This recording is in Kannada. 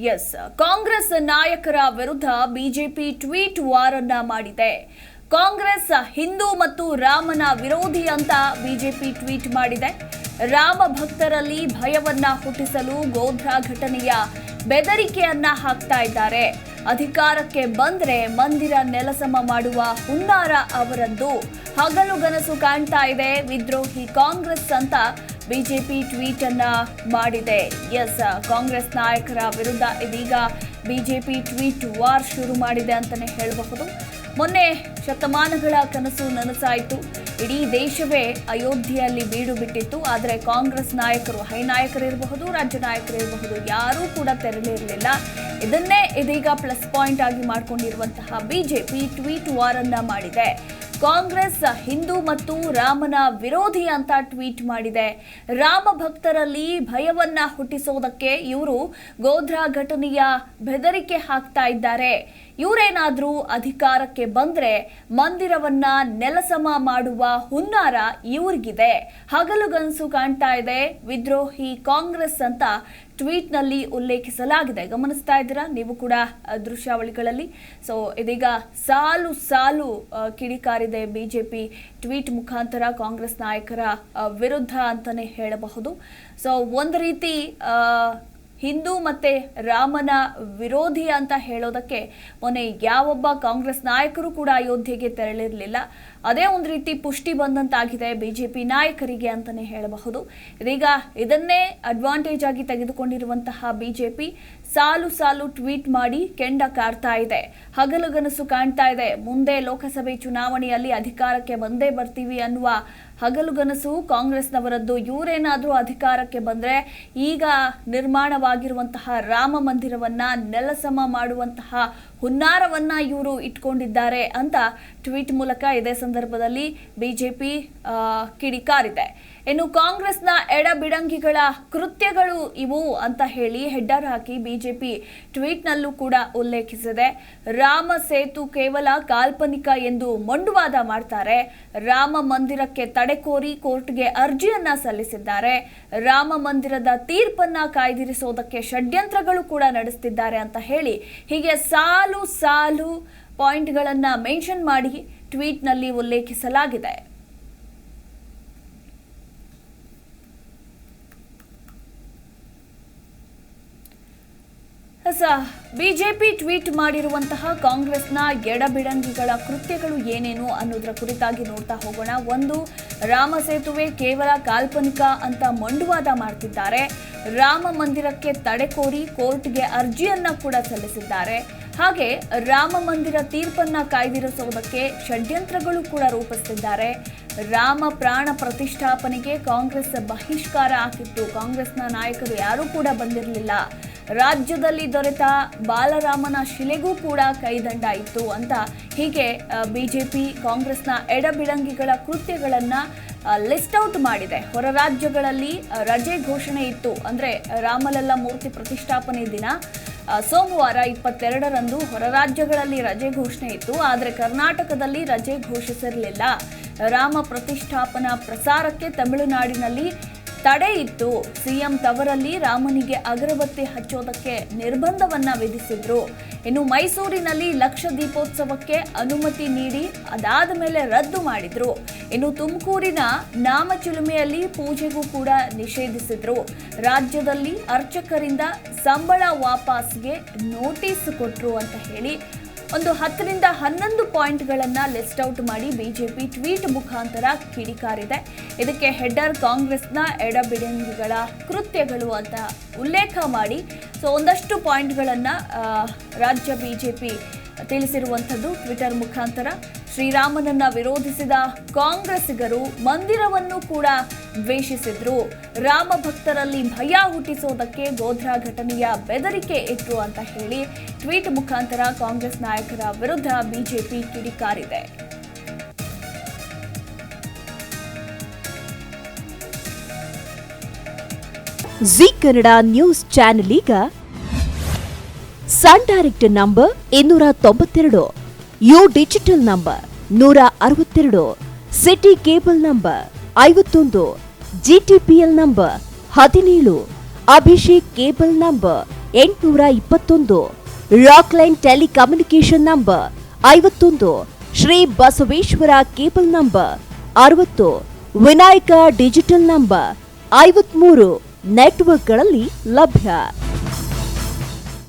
ಎಸ್, ಕಾಂಗ್ರೆಸ್ ನಾಯಕರ ವಿರುದ್ಧ ಬಿಜೆಪಿ ಟ್ವೀಟ್ ವಾರನ್ನ ಮಾಡಿದೆ. ಕಾಂಗ್ರೆಸ್ ಹಿಂದೂ ಮತ್ತು ರಾಮನ ವಿರೋಧಿ ಅಂತ ಬಿಜೆಪಿ ಟ್ವೀಟ್ ಮಾಡಿದೆ. ರಾಮ ಭಕ್ತರಲ್ಲಿ ಭಯವನ್ನ ಹುಟ್ಟಿಸಲು ಗೋಧ್ರಾ ಘಟನೆಯ ಬೆದರಿಕೆಯನ್ನ ಹಾಕ್ತಾ ಇದ್ದಾರೆ. ಅಧಿಕಾರಕ್ಕೆ ಬಂದ್ರೆ ಮಂದಿರ ನೆಲಸಮ ಮಾಡುವ ಹುನ್ನಾರ ಅವರದ್ದು. ಹಗಲುಗನಸು ಕಾಣ್ತಾ ಇದೆ ವಿದ್ರೋಹಿ ಕಾಂಗ್ರೆಸ್ ಅಂತ ಬಿಜೆಪಿ ಟ್ವೀಟ್ ಅನ್ನ ಮಾಡಿದೆ. ಎಸ್, ಕಾಂಗ್ರೆಸ್ ನಾಯಕರ ವಿರುದ್ಧ ಇದೀಗ ಬಿಜೆಪಿ ಟ್ವೀಟ್ ವಾರ್ ಶುರು ಮಾಡಿದೆ ಅಂತಾನೆ ಹೇಳಬಹುದು. ಮೊನ್ನೆ ಶತಮಾನಗಳ ಕನಸು ನನಸಾಯಿತು. ಇಡೀ ದೇಶವೇ ಅಯೋಧ್ಯೆಯಲ್ಲಿ ಬೀಡು ಬಿಟ್ಟಿತ್ತು. ಆದರೆ ಕಾಂಗ್ರೆಸ್ ನಾಯಕರು, ಹೈ ನಾಯಕರಿರಬಹುದು, ರಾಜ್ಯ ನಾಯಕರಿರಬಹುದು, ಯಾರೂ ಕೂಡ ತೆರಳಿರಲಿಲ್ಲ. ಇದನ್ನೇ ಇದೀಗ ಪ್ಲಸ್ ಪಾಯಿಂಟ್ ಆಗಿ ಮಾಡಿಕೊಂಡಿರುವಂತಹ ಬಿಜೆಪಿ ಟ್ವೀಟ್ ವಾರ್ ಅನ್ನ ಮಾಡಿದೆ. ಕಾಂಗ್ರೆಸ್ ಹಿಂದೂ ಮತ್ತು ರಾಮನ ವಿರೋಧಿ ಅಂತ ಟ್ವೀಟ್ ಮಾಡಿದೆ. ರಾಮ ಭಕ್ತರಲ್ಲಿ ಭಯವನ್ನ ಹುಟ್ಟಿಸೋದಕ್ಕೆ ಇವರು ಗೋಧ್ರಾ ಘಟನೆಯ ಬೆದರಿಕೆ ಹಾಕ್ತಾ ಇದ್ದಾರೆ. ಇವರೇನಾದ್ರೂ ಅಧಿಕಾರಕ್ಕೆ ಬಂದ್ರೆ ಮಂದಿರವನ್ನ ನೆಲಸಮ ಮಾಡುವ ಹುನ್ನಾರ ಇವ್ರಿಗಿದೆ. ಹಗಲುಗನಸು ಕಾಣ್ತಾ ಇದೆ ವಿದ್ರೋಹಿ ಕಾಂಗ್ರೆಸ್ ಅಂತ ಟ್ವೀಟ್ ನಲ್ಲಿ ಉಲ್ಲೇಖಿಸಲಾಗಿದೆ. ಗಮನಿಸ್ತಾ ಇದ್ದೀರಾ ನೀವು ಕೂಡ ದೃಶ್ಯಾವಳಿಗಳಲ್ಲಿ. ಸೊ ಇದೀಗ ಸಾಲು ಸಾಲು ಕಿಡಿಕಾರಿದೆ ಬಿಜೆಪಿ ಟ್ವೀಟ್ ಮುಖಾಂತರ ಕಾಂಗ್ರೆಸ್ ನಾಯಕರ ವಿರುದ್ಧ ಅಂತಾನೆ ಹೇಳಬಹುದು. ಸೊ ಒಂದು ರೀತಿ ಹಿಂದೂ ಮತ್ತೆ ರಾಮನ ವಿರೋಧಿ ಅಂತ ಹೇಳೋದಕ್ಕೆ ಮೊನ್ನೆ ಯಾವೊಬ್ಬ ಕಾಂಗ್ರೆಸ್ ನಾಯಕರು ಕೂಡ ಅಯೋಧ್ಯೆಗೆ ತೆರಳಿರಲಿಲ್ಲ. ಅದೇ ಒಂದು ರೀತಿ ಪುಷ್ಟಿ ಬಂದಂತಾಗಿದೆ ಬಿಜೆಪಿ ನಾಯಕರಿಗೆ ಅಂತಾನೆ ಹೇಳಬಹುದು. ಇದೀಗ ಇದನ್ನೇ ಅಡ್ವಾಂಟೇಜ್ ಆಗಿ ತೆಗೆದುಕೊಂಡಿರುವಂತಹ ಬಿಜೆಪಿ ಸಾಲು ಸಾಲು ಟ್ವೀಟ್ ಮಾಡಿ ಕೆಂಡ ಕಾರ್ತಾ ಇದೆ. ಹಗಲುಗನಸು ಕಾಣ್ತಾ ಇದೆ. ಮುಂದೆ ಲೋಕಸಭೆ ಚುನಾವಣೆಯಲ್ಲಿ ಅಧಿಕಾರಕ್ಕೆ ಬಂದೇ ಬರ್ತೀವಿ ಅನ್ನುವ ಹಗಲುಗನಸು ಕಾಂಗ್ರೆಸ್ನವರದ್ದು. ಇವರೇನಾದ್ರೂ ಅಧಿಕಾರಕ್ಕೆ ಬಂದ್ರೆ ಈಗ ನಿರ್ಮಾಣವಾಗಿರುವಂತಹ ರಾಮ ಮಂದಿರವನ್ನ ನೆಲಸಮ ಮಾಡುವಂತಹ ಹುನ್ನಾರವನ್ನ ಇವರು ಇಟ್ಕೊಂಡಿದ್ದಾರೆ ಅಂತ ಟ್ವೀಟ್ ಮೂಲಕ ಇದೇ ಸಂದರ್ಭದಲ್ಲಿ ಬಿಜೆಪಿ ಕಿಡಿಕಾರಿದೆ. ಇನ್ನು ಕಾಂಗ್ರೆಸ್ನ ಎಡಬಿಡಂಗಿಗಳ ಕೃತ್ಯಗಳು ಇವು ಅಂತ ಹೇಳಿ ಹೆಡ್ಡರ್ ಹಾಕಿ ಬಿಜೆಪಿ ಟ್ವೀಟ್ನಲ್ಲೂ ಕೂಡ ಉಲ್ಲೇಖಿಸಿದೆ. ರಾಮ ಸೇತು ಕೇವಲ ಕಾಲ್ಪನಿಕ ಎಂದು ಮೊಂಡುವಾದ ಮಾಡ್ತಾರೆ. ರಾಮ ಮಂದಿರಕ್ಕೆ ತಡೆ ಕೋರಿ ಕೋರ್ಟ್ಗೆ ಅರ್ಜಿಯನ್ನ ಸಲ್ಲಿಸಿದ್ದಾರೆ. ರಾಮ ಮಂದಿರದ ತೀರ್ಪನ್ನ ಕಾಯ್ದಿರಿಸೋದಕ್ಕೆ ಷಡ್ಯಂತ್ರಗಳು ಕೂಡ ನಡೆಸುತ್ತಿದ್ದಾರೆ ಅಂತ ಹೇಳಿ ಹೀಗೆ ಸಾಲು ಸಾಲು ಪಾಯಿಂಟ್ಗಳನ್ನ ಮೆನ್ಷನ್ ಮಾಡಿ ಟ್ವೀಟ್ನಲ್ಲಿ ಉಲ್ಲೇಖಿಸಲಾಗಿದೆ. ಬಿಜೆಪಿ ಟ್ವೀಟ್ ಮಾಡಿರುವಂತಹ ಕಾಂಗ್ರೆಸ್ನ ಎಡಬಿಡಂಗಿಗಳ ಕೃತ್ಯಗಳು ಏನೇನು ಅನ್ನೋದರ ಕುರಿತಾಗಿ ನೋಡ್ತಾ ಹೋಗೋಣ. ಒಂದು, ರಾಮ ಸೇತುವೆ ಕೇವಲ ಕಾಲ್ಪನಿಕ ಅಂತ ಮೊಂಡುವಾದ ಮಾಡ್ತಿದ್ದಾರೆ. ರಾಮ ಮಂದಿರಕ್ಕೆ ತಡೆ ಕೋರಿ ಕೋರ್ಟ್ಗೆ ಅರ್ಜಿಯನ್ನ ಕೂಡ ಸಲ್ಲಿಸಿದ್ದಾರೆ. ಹಾಗೆ ರಾಮ ಮಂದಿರ ತೀರ್ಪನ್ನ ಕಾಯ್ದಿರಿಸುವುದಕ್ಕೆ ಷಡ್ಯಂತ್ರಗಳು ಕೂಡ ರೂಪಿಸುತ್ತಿದ್ದಾರೆ. ರಾಮ ಪ್ರಾಣ ಪ್ರತಿಷ್ಠಾಪನೆಗೆ ಕಾಂಗ್ರೆಸ್ ಬಹಿಷ್ಕಾರ ಹಾಕಿತ್ತು. ಕಾಂಗ್ರೆಸ್ನ ನಾಯಕರು ಯಾರೂ ಕೂಡ ಬಂದಿರಲಿಲ್ಲ. ರಾಜ್ಯದಲ್ಲಿ ದೊರೆತ ಬಾಲರಾಮನ ಶಿಲೆಗೂ ಕೂಡ ಕೈದಂಡ ಇತ್ತು ಅಂತ ಹೀಗೆ ಬಿಜೆಪಿ ಕಾಂಗ್ರೆಸ್ನ ಎಡಬಿಡಂಗಿಗಳ ಕೃತ್ಯಗಳನ್ನ ಲಿಸ್ಟ್ ಔಟ್ ಮಾಡಿದೆ. ಹೊರ ರಾಜ್ಯಗಳಲ್ಲಿ ರಜೆ ಘೋಷಣೆ ಇತ್ತು. ಅಂದ್ರೆ ರಾಮಲಲ್ಲ ಮೂರ್ತಿ ಪ್ರತಿಷ್ಠಾಪನೆ ದಿನ ಸೋಮವಾರ 22ರಂದು ಹೊರ ರಾಜ್ಯಗಳಲ್ಲಿ ರಜೆ ಘೋಷಣೆ ಇತ್ತು. ಆದರೆ ಕರ್ನಾಟಕದಲ್ಲಿ ರಜೆ ಘೋಷಿಸಿರಲಿಲ್ಲ. ರಾಮ ಪ್ರತಿಷ್ಠಾಪನಾ ಪ್ರಸಾರಕ್ಕೆ ತಮಿಳುನಾಡಿನಲ್ಲಿ ತಡೆ ಇತ್ತು. ಸಿಎಂ ತವರಲ್ಲಿ ರಾಮನಿಗೆ ಅಗರಬತ್ತಿ ಹಚ್ಚೋದಕ್ಕೆ ನಿರ್ಬಂಧವನ್ನ ವಿಧಿಸಿದ್ರು. ಇನ್ನು ಮೈಸೂರಿನಲ್ಲಿ ಲಕ್ಷ ದೀಪೋತ್ಸವಕ್ಕೆ ಅನುಮತಿ ನೀಡಿ ಅದಾದ ಮೇಲೆ ರದ್ದು ಮಾಡಿದ್ರು. ಇನ್ನು ತುಮಕೂರಿನ ನಾಮಚಿಲುಮೆಯಲ್ಲಿ ಪೂಜೆಗೂ ಕೂಡ ನಿಷೇಧಿಸಿದ್ರು. ರಾಜ್ಯದಲ್ಲಿ ಅರ್ಚಕರಿಂದ ಸಂಬಳ ವಾಪಸ್ಗೆ ನೋಟಿಸ್ ಕೊಟ್ರು ಅಂತ ಹೇಳಿ ಒಂದು 10ರಿಂದ 11 ಪಾಯಿಂಟ್ಗಳನ್ನ ಲಿಸ್ಟ್ ಔಟ್ ಮಾಡಿ ಬಿಜೆಪಿ ಟ್ವೀಟ್ ಮುಖಾಂತರ ಕಿಡಿಕಾರಿದೆ. ಇದಕ್ಕೆ ಹೆಡ್ಡರ್ ಕಾಂಗ್ರೆಸ್ನ ಎಡಬಿಡಂಗಿಗಳ ಕೃತ್ಯಗಳು ಅಂತ ಉಲ್ಲೇಖ ಮಾಡಿ ಒಂದಷ್ಟು ಪಾಯಿಂಟ್ಗಳನ್ನ ರಾಜ್ಯ ಬಿಜೆಪಿ ತಿಳಿಸಿರುವಂಥದ್ದು ಟ್ವಿಟರ್ ಮುಖಾಂತರ. ಶ್ರೀರಾಮನನ್ನ ವಿರೋಧಿಸಿದ ಕಾಂಗ್ರೆಸ್ಸಿಗರು ಮಂದಿರವನ್ನು ಕೂಡ ದ್ವೇಷಿಸಿದ್ರು. ರಾಮ ಭಕ್ತರಲ್ಲಿ ಭಯ ಹುಟ್ಟಿಸೋದಕ್ಕೆ ಗೋಧ್ರಾ ಘಟನೆಯ ಬೆದರಿಕೆ ಇಟ್ರು ಅಂತ ಹೇಳಿ ಟ್ವೀಟ್ ಮುಖಾಂತರ ಕಾಂಗ್ರೆಸ್ ನಾಯಕರ ವಿರುದ್ಧ ಬಿಜೆಪಿ ಕಿಡಿಕಾರಿದೆ. ಜೀ ಕನ್ನಡ ನ್ಯೂಸ್ ಚಾನೆಲ್ ಈಗ Sun Direct number 292, U digital number 162, city cable number 51, GTPL number 17, Abhishek cable number 821, Rockline telecommunication number 51, Shri Basaveshwara cable number 60, Vinayaka digital number 53 ನೆಟ್ವರ್ಕ್ಗಳಲ್ಲಿ ಲಭ್ಯ.